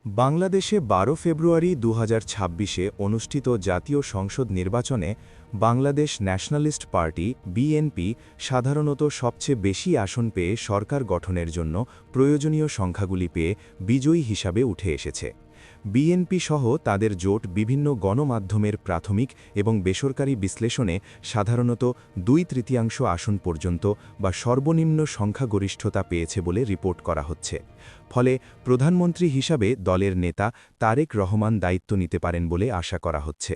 বাংলাদেশে ১২ ফেব্রুয়ারি ২০২৬-এ অনুষ্ঠিত জাতীয় সংসদ নির্বাচনে বাংলাদেশ ন্যাশনালিস্ট পার্টি বিএনপি সাধারণত সবচেয়ে বেশি আসন পেয়ে সরকার গঠনের জন্য প্রয়োজনীয় সংখ্যাগুলি পেয়ে বিজয়ী হিসাবে উঠে এসেছে। বিএনপি সহ তাদের জোট বিভিন্ন গণমাধ্যমের প্রাথমিক এবং বেসরকারি বিশ্লেষণে সাধারণত ২/৩ আসন পর্যন্ত বা সর্বনিম্ন সংখ্যাগরিষ্ঠতা পেয়েছে বলে রিপোর্ট করা হচ্ছে। ফলে প্রধানমন্ত্রী হিসাবে দলের নেতা তারেক রহমান দায়িত্ব নিতে পারেন বলে আশা করা হচ্ছে।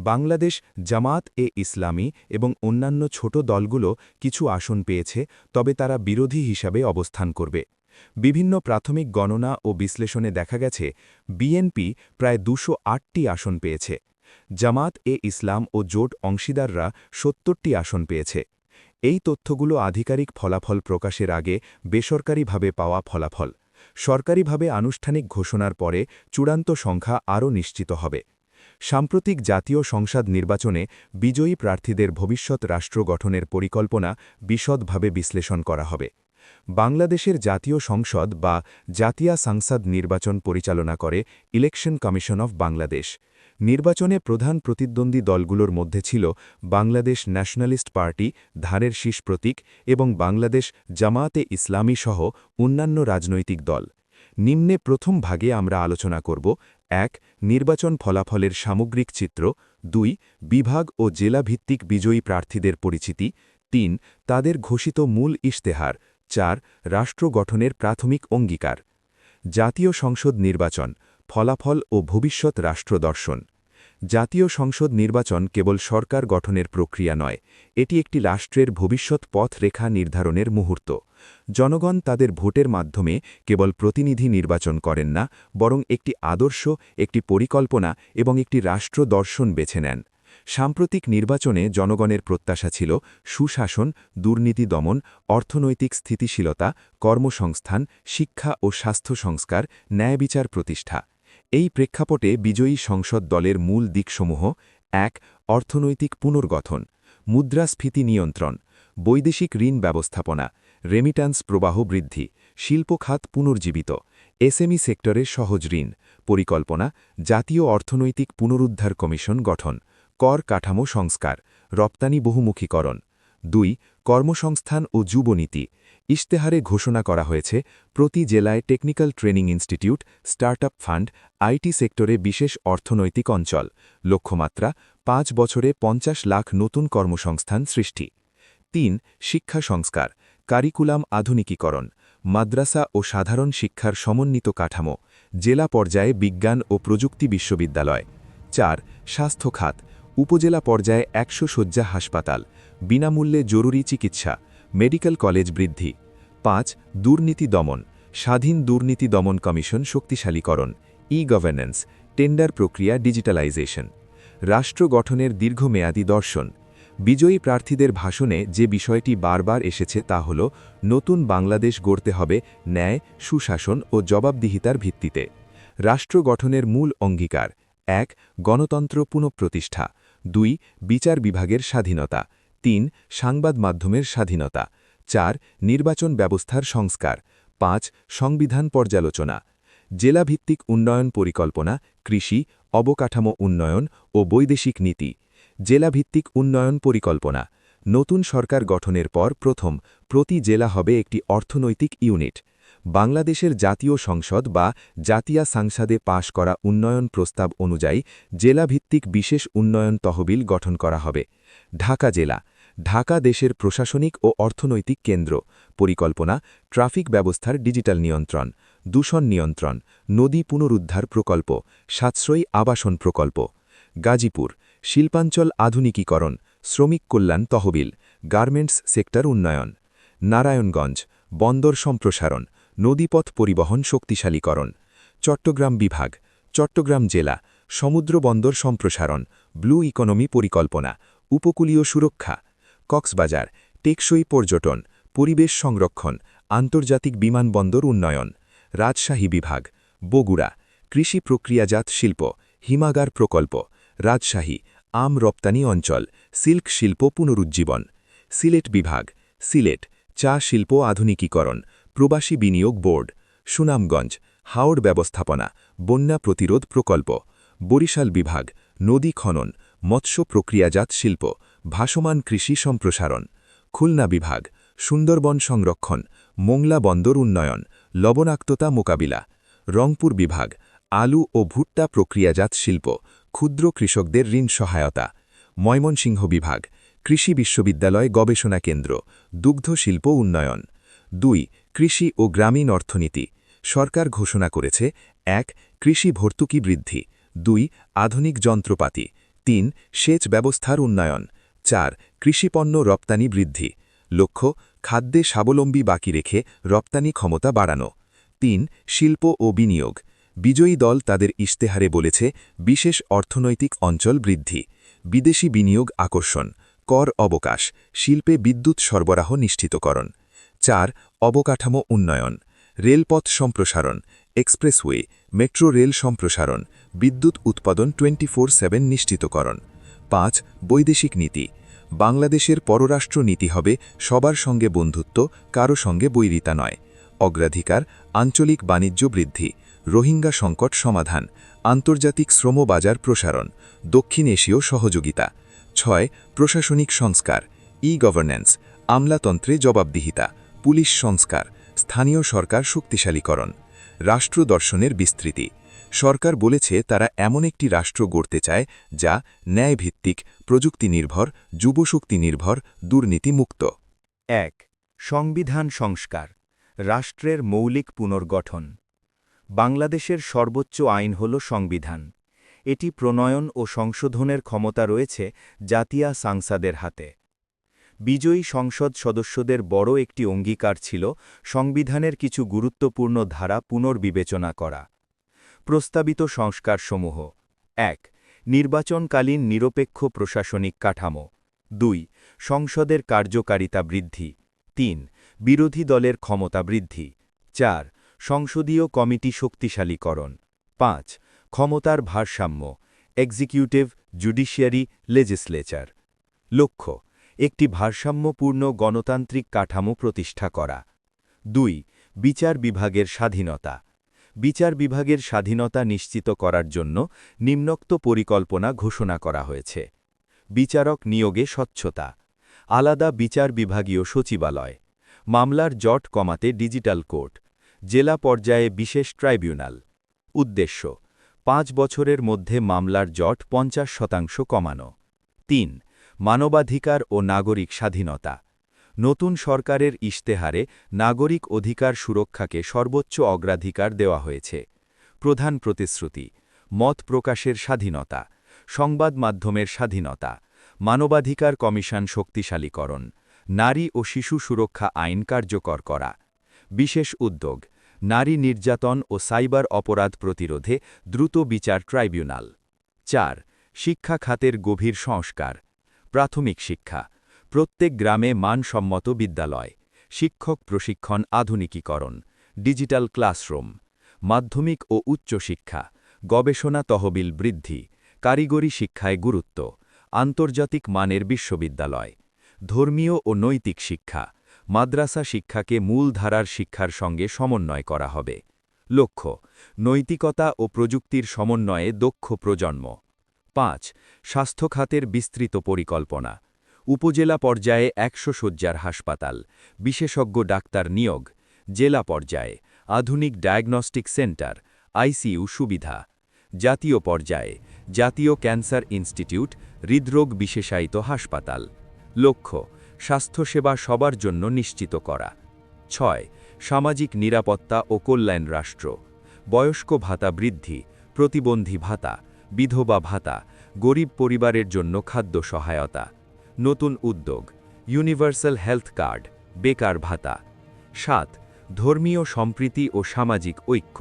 বাংলাদেশ জামাত-এ-ইসলামী এবং অন্যান্য ছোট দলগুলো কিছু আসন পেয়েছে, তবে তারা বিরোধী হিসাবে অবস্থান করবে। বিভিন্ন প্রাথমিক গণনা ও বিশ্লেষণে দেখা গেছে বিএনপি প্রায় ২০৮টি আসন পেয়েছে। জামাত-এ-ইসলাম ও জোট অংশীদাররা ৭০টি আসন পেয়েছে। এই তথ্যগুলো আধিকারিক ফলাফল প্রকাশের আগে বেসরকারিভাবে পাওয়া ফলাফল। সরকারিভাবে আনুষ্ঠানিক ঘোষণার পরে চূড়ান্ত সংখ্যা আরও নিশ্চিত হবে। সাম্প্রতিক জাতীয় সংসদ নির্বাচনে বিজয়ী প্রার্থীদের ভবিষ্যৎ রাষ্ট্র গঠনের পরিকল্পনা বিশদভাবে বিশ্লেষণ করা হবে। বাংলাদেশের জাতীয় সংসদ বা জাতীয় সংসদ নির্বাচন পরিচালনা করে ইলেকশন কমিশন অফ বাংলাদেশ। নির্বাচনে প্রধান প্রতিদ্বন্দ্বী দলগুলোর মধ্যে ছিল বাংলাদেশ ন্যাশনালিস্ট পার্টি, ধানের শীষ প্রতীক এবং বাংলাদেশ জামায়াতে-ইসলামী সহ অন্যান্য রাজনৈতিক দল। নিম্নে প্রথম ভাগে আমরা আলোচনা করব: ১. নির্বাচন ফলাফলের সামগ্রিক চিত্র। ২. বিভাগ ও জেলাভিত্তিক বিজয়ী প্রার্থীদের পরিচিতি। ৩. তাদের ঘোষিত মূল ইশতেহার। ৪. রাষ্ট্র গঠনের প্রাথমিক অঙ্গীকার। জাতীয় সংসদ নির্বাচন, ফলাফল ও ভবিষ্যৎ রাষ্ট্র দর্শন। জাতীয় সংসদ নির্বাচন কেবল সরকার গঠনের প্রক্রিয়া নয়, এটি একটি রাষ্ট্রের ভবিষ্যৎ পথরেখা নির্ধারণের মুহূর্ত। জনগণ তাদের ভোটের মাধ্যমে কেবল প্রতিনিধি নির্বাচন করেন না, বরং একটি আদর্শ, একটি পরিকল্পনা এবং একটি রাষ্ট্র দর্শন বেছে নেন। সাম্প্রতিক নির্বাচনে জনগণের প্রত্যাশা ছিল সুশাসন, দুর্নীতি দমন, অর্থনৈতিক স্থিতিশীলতা, কর্মসংস্থান, শিক্ষা ও স্বাস্থ্য সংস্কার, ন্যায়বিচার প্রতিষ্ঠা। এই প্রেক্ষাপটে বিজয়ী সংসদ দলের মূল দিকসমূহ: ১. অর্থনৈতিক পুনর্গঠন, মুদ্রাস্ফীতি নিয়ন্ত্রণ, বৈদেশিক ঋণ ব্যবস্থাপনা, রেমিট্যান্স প্রবাহ বৃদ্ধি, শিল্প খাত পুনর্জীবিত, এসএমই সেক্টরে সহজ ঋণ পরিকল্পনা, জাতীয় অর্থনৈতিক পুনরুদ্ধার কমিশন গঠন, কর কাঠামো সংস্কার, রপ্তানি বহুমুখীকরণ। ২. কর্মসংস্থান ও যুবনীতি। ইশতেহারে ঘোষণা করা হয়েছে প্রতি জেলায় technical training institute, startup fund, IT সেক্টরে বিশেষ অর্থনৈতিক অঞ্চল। লক্ষ্যমাত্রা: ৫ বছরে ৫০ লাখ নতুন কর্মসংস্থান সৃষ্টি। ৩. শিক্ষা সংস্কার, কারিকুলাম আধুনিকীকরণ, মাদ্রাসা ও সাধারণ শিক্ষার সমন্বিত কাঠামো, জেলা পর্যায়ে বিজ্ঞান ও প্রযুক্তি বিশ্ববিদ্যালয়। ৪. স্বাস্থ্য খাত, উপজেলা পর্যায়ে ১০০ শয্যা হাসপাতাল, বিনামূল্যে জরুরি চিকিৎসা, মেডিকেল কলেজ বৃদ্ধি। ৫. দুর্নীতি দমন, স্বাধীন দুর্নীতি দমন কমিশন শক্তিশালীকরণ, ই-গভর্নেন্স, টেন্ডার প্রক্রিয়া ডিজিটালাইজেশন। রাষ্ট্র গঠনের দীর্ঘমেয়াদী দর্শন। বিজয়ী প্রার্থীদের ভাষণে যে বিষয়টি বারবার এসেছে তা হল নতুন বাংলাদেশ গড়তে হবে ন্যায়, সুশাসন ও জবাবদিহিতার ভিত্তিতে। রাষ্ট্র গঠনের মূল অঙ্গীকার: ১. গণতন্ত্র পুনঃপ্রতিষ্ঠা। ২. বিচার বিভাগের স্বাধীনতা। ৩. সংবাদ মাধ্যমের স্বাধীনতা। ৪. নির্বাচন ব্যবস্থার সংস্কার। ৫. সংবিধান পর্যালোচনা। জেলাভিত্তিক উন্নয়ন পরিকল্পনা, কৃষি, অবকাঠামো উন্নয়ন ও বৈদেশিক নীতি। জেলাভিত্তিক উন্নয়ন পরিকল্পনা: নতুন সরকার গঠনের পর প্রথম প্রতি জেলা হবে একটি অর্থনৈতিক ইউনিট। বাংলাদেশের জাতীয় সংসদ বা জাতীয় সংসদে পাশ করা উন্নয়ন প্রস্তাব অনুযায়ী জেলাভিত্তিক বিশেষ উন্নয়ন তহবিল গঠন করা হবে। ঢাকা জেলা: ঢাকা দেশের প্রশাসনিক ও অর্থনৈতিক কেন্দ্র। পরিকল্পনা: ট্রাফিক ব্যবস্থার ডিজিটাল নিয়ন্ত্রণ, দূষণ নিয়ন্ত্রণ, নদী পুনরুদ্ধার প্রকল্প, সাশ্রয়ী আবাসন প্রকল্প। গাজীপুর: শিল্পাঞ্চল আধুনিকীকরণ, শ্রমিক কল্যাণ তহবিল, গার্মেন্টস সেক্টর উন্নয়ন। নারায়ণগঞ্জ: বন্দর সম্প্রসারণ, নদীপথ পরিবহন শক্তিশালীকরণ। চট্টগ্রাম বিভাগ: চট্টগ্রাম জেলা, সমুদ্র বন্দর সম্প্রসারণ, ব্লু ইকোনমি পরিকল্পনা, উপকূলীয় সুরক্ষা। কক্সবাজার: টেকসই পর্যটন, পরিবেশ সংরক্ষণ, আন্তর্জাতিক বিমানবন্দর উন্নয়ন। রাজশাহী বিভাগ: বগুড়া: কৃষি প্রক্রিয়াজাত শিল্প, হিমাগার প্রকল্প। রাজশাহী: আম রপ্তানি অঞ্চল, সিল্ক শিল্প পুনরুজ্জীবন। সিলেট বিভাগ: সিলেট: চা শিল্প আধুনিকীকরণ, প্রবাসী বিনিয়োগ বোর্ড। সুনামগঞ্জ: হাওড় ব্যবস্থাপনা, বন্যা প্রতিরোধ প্রকল্প, বরিশাল বিভাগ, নদী খনন, মৎস্য প্রক্রিয়াজাত শিল্প, ভাসমান কৃষি সম্প্রসারণ, খুলনা বিভাগ, সুন্দরবন সংরক্ষণ, মোংলা বন্দর উন্নয়ন, লবণাক্ততা মোকাবিলা, রংপুর বিভাগ, আলু ও ভুট্টা প্রক্রিয়াজাত শিল্প, ক্ষুদ্র কৃষকদের ঋণ সহায়তা, ময়মনসিংহ বিভাগ, কৃষি বিশ্ববিদ্যালয় গবেষণা কেন্দ্র, দুগ্ধ শিল্প উন্নয়ন। ২. কৃষি ও গ্রামীণ অর্থনীতি। সরকার ঘোষণা করেছে ১. কৃষি ভর্তুকি বৃদ্ধি, ২. আধুনিক যন্ত্রপাতি, ৩. সেচ ব্যবস্থার উন্নয়ন, ৪. কৃষিপণ্য রপ্তানি বৃদ্ধি। লক্ষ্য, খাদ্যে স্বাবলম্বী বাকি রেখে রপ্তানি ক্ষমতা বাড়ানো। ৩. শিল্প ও বিনিয়োগ। বিজয়ী দল তাদের ইশতেহারে বলেছে বিশেষ অর্থনৈতিক অঞ্চল বৃদ্ধি, বিদেশি বিনিয়োগ আকর্ষণ, কর অবকাশ, শিল্পে বিদ্যুৎ সরবরাহ নিশ্চিতকরণ। ৪. অবকাঠামো উন্নয়ন, রেলপথ সম্প্রসারণ, এক্সপ্রেসওয়ে, মেট্রো রেল সম্প্রসারণ, বিদ্যুৎ উৎপাদন 24/7 নিশ্চিতকরণ। ৫. বৈদেশিক নীতি। বাংলাদেশের পররাষ্ট্র নীতি হবে সবার সঙ্গে বন্ধুত্ব, কারো সঙ্গে বৈরিতা নয়। অগ্রাধিকার, আঞ্চলিক বাণিজ্য বৃদ্ধি, রোহিঙ্গা সংকট সমাধান, আন্তর্জাতিক শ্রম বাজার প্রসারণ, দক্ষিণ এশীয় সহযোগিতা। ৬. প্রশাসনিক সংস্কার, ই-গভর্নেন্স, আমলাতন্ত্রে জবাবদিহিতা, পুলিশ সংস্কার, স্থানীয় সরকার শক্তিশালীকরণ। রাষ্ট্র দর্শনের বিস্তৃতি। সরকার বলেছে তারা এমন একটি রাষ্ট্র গড়তে চায় যা ন্যায়ভিত্তিক, প্রযুক্তি নির্ভর, যুবশক্তি নির্ভর, দুর্নীতিমুক্ত। ১. সংবিধান সংস্কার, রাষ্ট্রের মৌলিক পুনর্গঠন। বাংলাদেশের সর্বোচ্চ আইন হল সংবিধান। এটি প্রণয়ন ও সংশোধনের ক্ষমতা রয়েছে জাতীয় সংসদের হাতে। বিজয়ী সংসদ সদস্যদের বড় একটি অঙ্গীকার ছিল সংবিধানের কিছু গুরুত্বপূর্ণ ধারা পুনর্বিবেচনা করা। প্রস্তাবিত সংস্কারসমূহ: ১. নির্বাচনকালীন নিরপেক্ষ প্রশাসনিক কাঠামো, ২. সংসদের কার্যকারিতা বৃদ্ধি, ৩. বিরোধী দলের ক্ষমতা বৃদ্ধি, ৪. সংসদীয় কমিটি শক্তিশালীকরণ, ৫. ক্ষমতার ভারসাম্য, এক্সিকিউটিভ, জুডিশিয়ারি, লেজিসলেচার। লক্ষ্য, একটি ভারসাম্যপূর্ণ গণতান্ত্রিক কাঠামো প্রতিষ্ঠা করা। ২. বিচার বিভাগের স্বাধীনতা। বিচার বিভাগের স্বাধীনতা নিশ্চিত করার জন্য নিম্নোক্ত পরিকল্পনা ঘোষণা করা হয়েছে: বিচারক নিয়োগে স্বচ্ছতা, আলাদা বিচার বিভাগীয় সচিবালয়, মামলার জট কমাতে ডিজিটাল কোর্ট, জেলা পর্যায়ে বিশেষ ট্রাইব্যুনাল। উদ্দেশ্য: ৫ বছরের মধ্যে মামলার জট ৫০% কমানো। ৩. মানবাধিকার ও নাগরিক স্বাধীনতা। নতুন সরকারের ইশতেহারে নাগরিক অধিকার সুরক্ষাকে সর্বোচ্চ অগ্রাধিকার দেওয়া হয়েছে। প্রধান প্রতিশ্রুতি: মত প্রকাশের স্বাধীনতা, সংবাদ মাধ্যমের স্বাধীনতা, মানবাধিকার কমিশন শক্তিশালীকরণ, নারী ও শিশু সুরক্ষা আইন কার্যকর করা। বিশেষ উদ্যোগ: নারী নির্যাতন ও সাইবার অপরাধ প্রতিরোধে দ্রুত বিচার ট্রাইব্যুনাল। ৪. শিক্ষা খাতের গভীর সংস্কার। প্রাথমিক শিক্ষা, প্রত্যেক গ্রামে মানসম্মত বিদ্যালয়, শিক্ষক প্রশিক্ষণ আধুনিকীকরণ, ডিজিটাল ক্লাসরুম। মাধ্যমিক ও উচ্চশিক্ষা, গবেষণা তহবিল বৃদ্ধি, কারিগরি শিক্ষায় গুরুত্ব, আন্তর্জাতিক মানের বিশ্ববিদ্যালয়। ধর্মীয় ও নৈতিক শিক্ষা, মাদ্রাসা শিক্ষাকে মূলধারার শিক্ষার সঙ্গে সমন্বয় করা হবে। লক্ষ্য, নৈতিকতা ও প্রযুক্তির সমন্বয়ে দক্ষ প্রজন্ম। ৫. স্বাস্থ্য খাতের বিস্তৃত পরিকল্পনা। উপজেলা পর্যায়ে ১০০ শয্যার হাসপাতাল, বিশেষজ্ঞ ডাক্তার নিয়োগ, জেলা পর্যায়ে আধুনিক ডায়াগনস্টিক সেন্টার, আইসিইউ সুবিধা। জাতীয় পর্যায়ে জাতীয় ক্যান্সার ইনস্টিটিউট, হৃদরোগ বিশেষায়িত হাসপাতাল। লক্ষ্য, স্বাস্থ্যসেবা সবার জন্য নিশ্চিত করা। ৬. সামাজিক নিরাপত্তা ও কল্যাণ রাষ্ট্র। বয়স্ক ভাতা বৃদ্ধি, প্রতিবন্ধী ভাতা, বিধবা ভাতা, গরিব পরিবারের জন্য খাদ্য সহায়তা। নতুন উদ্যোগ: ইউনিভার্সাল হেলথ কার্ড, বেকার ভাতা। ৭. ধর্মীয় সম্প্রীতি ও সামাজিক ঐক্য।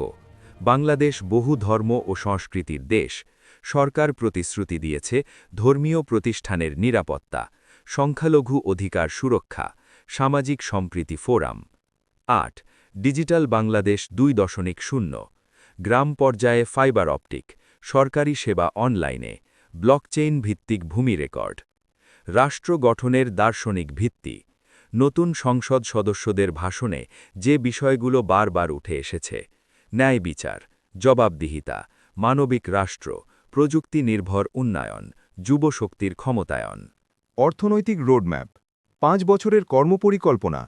বাংলাদেশ বহু ধর্ম ও সংস্কৃতির দেশ। সরকার প্রতিশ্রুতি দিয়েছে ধর্মীয় প্রতিষ্ঠানের নিরাপত্তা, সংখ্যালঘু অধিকার সুরক্ষা, সামাজিক সম্প্রীতি ফোরাম। ৮. ডিজিটাল বাংলাদেশ 2.0। গ্রাম পর্যায়ে ফাইবার অপটিক, সরকারি সেবা অনলাইনে, ব্লকচেইন ভিত্তিক ভূমি রেকর্ড। রাষ্ট্র গঠনের দার্শনিক ভিত্তি। নতুন সংসদ সদস্যদের ভাষণে যে বিষয়গুলো বারবার উঠে এসেছে: ন্যায় বিচার, জবাবদিহিতা, মানবিক রাষ্ট্র, প্রযুক্তি নির্ভর উন্নয়ন, যুবশক্তির ক্ষমতায়ন। অর্থনৈতিক রোডম্যাপ, 5 বছরের কর্মপরিকল্পনা,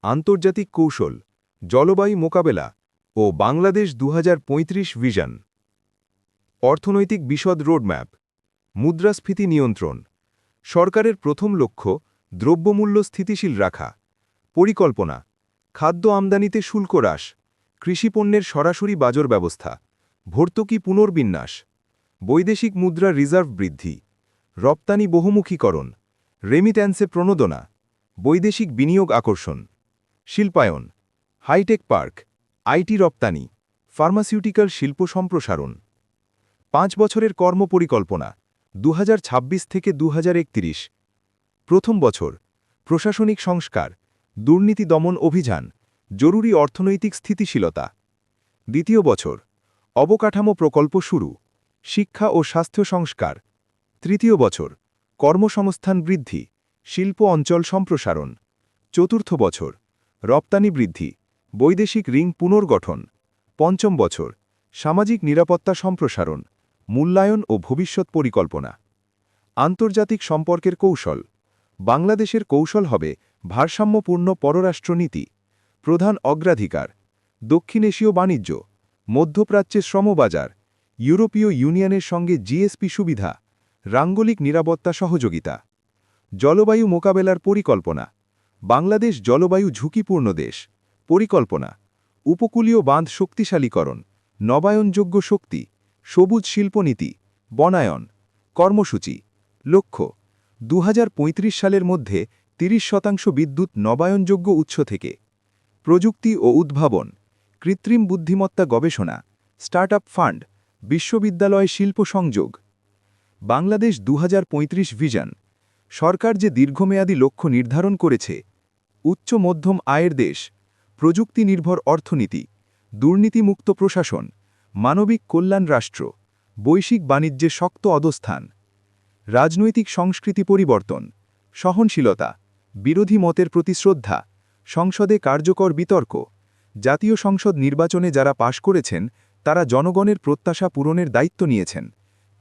আন্তর্জাতিক কৌশল, জলবায়ু মোকাবেলা ও বাংলাদেশ 2035 ভিশন। অর্থনৈতিক বিশদ রোডম্যাপ, মুদ্রাস্ফীতি নিয়ন্ত্রণ। সরকারের প্রথম লক্ষ্য দ্রব্যমূল্য স্থিতিশীল রাখা। পরিকল্পনা, খাদ্য আমদানিতে শুল্ক হ্রাস, কৃষিপণ্যের সরাসরি বাজার ব্যবস্থা, ভর্তুকি পুনর্বিন্যাস, বৈদেশিক মুদ্রা রিজার্ভ বৃদ্ধি, রপ্তানি বহুমুখীকরণ, রেমিট্যান্সে প্রণোদনা, বৈদেশিক বিনিয়োগ আকর্ষণ, শিল্পায়ন, হাইটেক পার্ক, আইটি রপ্তানি, ফার্মাসিউটিক্যাল শিল্প সম্প্রসারণ। 5 বছরের কর্মপরিকল্পনা 2026 থেকে 2031। প্রথম বছর, প্রশাসনিক সংস্কার, দুর্নীতি দমন অভিযান, জরুরি অর্থনৈতিক স্থিতিশীলতা। দ্বিতীয় বছর, অবকাঠামো প্রকল্প শুরু, শিক্ষা ও স্বাস্থ্য সংস্কার। তৃতীয় বছর, কর্মসংস্থান বৃদ্ধি, শিল্প অঞ্চল সম্প্রসারণ। চতুর্থ বছর, রপ্তানি বৃদ্ধি, বৈদেশিক ঋণ পুনর্গঠন। পঞ্চম বছর, সামাজিক নিরাপত্তা সম্প্রসারণ, মূল্যায়ন ও ভবিষ্যৎ পরিকল্পনা। আন্তর্জাতিক সম্পর্কের কৌশল, বাংলাদেশের কৌশল হবে ভারসাম্যপূর্ণ পররাষ্ট্রনীতি। প্রধান অগ্রাধিকার, দক্ষিণ এশীয় বাণিজ্য, মধ্যপ্রাচ্যের শ্রমবাজার, ইউরোপীয় ইউনিয়নের সঙ্গে জিএসপি সুবিধা, রাঙ্গলিক নিরাপত্তা সহযোগিতা। জলবায়ু মোকাবেলার পরিকল্পনা, বাংলাদেশ জলবায়ু ঝুঁকিপূর্ণ দেশ। পরিকল্পনা, উপকূলীয় বাঁধ শক্তিশালীকরণ, নবায়নযোগ্য শক্তি, সবুজ শিল্পনীতি, বনায়ন। কর্মসূচি, লক্ষ্য 2035 সালের মধ্যে 30% বিদ্যুৎ নবায়নযোগ্য উৎস থেকে। প্রযুক্তি ও উদ্ভাবন, কৃত্রিম বুদ্ধিমত্তা গবেষণা, স্টার্টআপ ফান্ড, বিশ্ববিদ্যালয় শিল্প সংযোগ। বাংলাদেশ 2035 ভিশন, সরকার যে দীর্ঘমেয়াদী লক্ষ্য নির্ধারণ করেছে, উচ্চ মধ্যম আয়ের দেশ, প্রযুক্তি নির্ভর অর্থনীতি, দুর্নীতিমুক্ত প্রশাসন, মানবিক কল্যাণ রাষ্ট্র, বৈশ্বিক বাণিজ্যে শক্ত অবস্থান। রাজনৈতিক সংস্কৃতি পরিবর্তন, সহনশীলতা, বিরোধী মতের প্রতি শ্রদ্ধা, সংসদে কার্যকর বিতর্ক। জাতীয় সংসদ নির্বাচনে যারা পাশ করেছেন তারা জনগণের প্রত্যাশা পূরণের দায়িত্ব নিয়েছেন।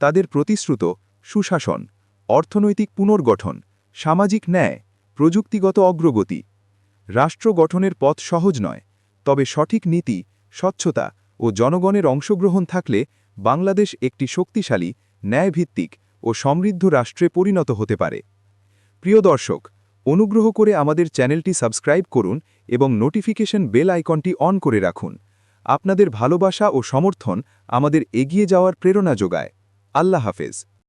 তাদের প্রতিশ্রুত সুশাসন, অর্থনৈতিক পুনর্গঠন, সামাজিক ন্যায়, প্রযুক্তিগত অগ্রগতি। রাষ্ট্র গঠনের পথ সহজ নয়, তবে সঠিক নীতি, স্বচ্ছতা ও জনগণের অংশগ্রহণ থাকলে বাংলাদেশ একটি শক্তিশালী, ন্যায়ভিত্তিক ও সমৃদ্ধ রাষ্ট্রে পরিণত হতে পারে। প্রিয় দর্শক, অনুগ্রহ করে আমাদের চ্যানেলটি সাবস্ক্রাইব করুন এবং নোটিফিকেশন বেল আইকনটি অন করে রাখুন। আপনাদের ভালোবাসা ও সমর্থন আমাদের এগিয়ে যাওয়ার প্রেরণা যোগায়। আল্লাহ হাফেজ।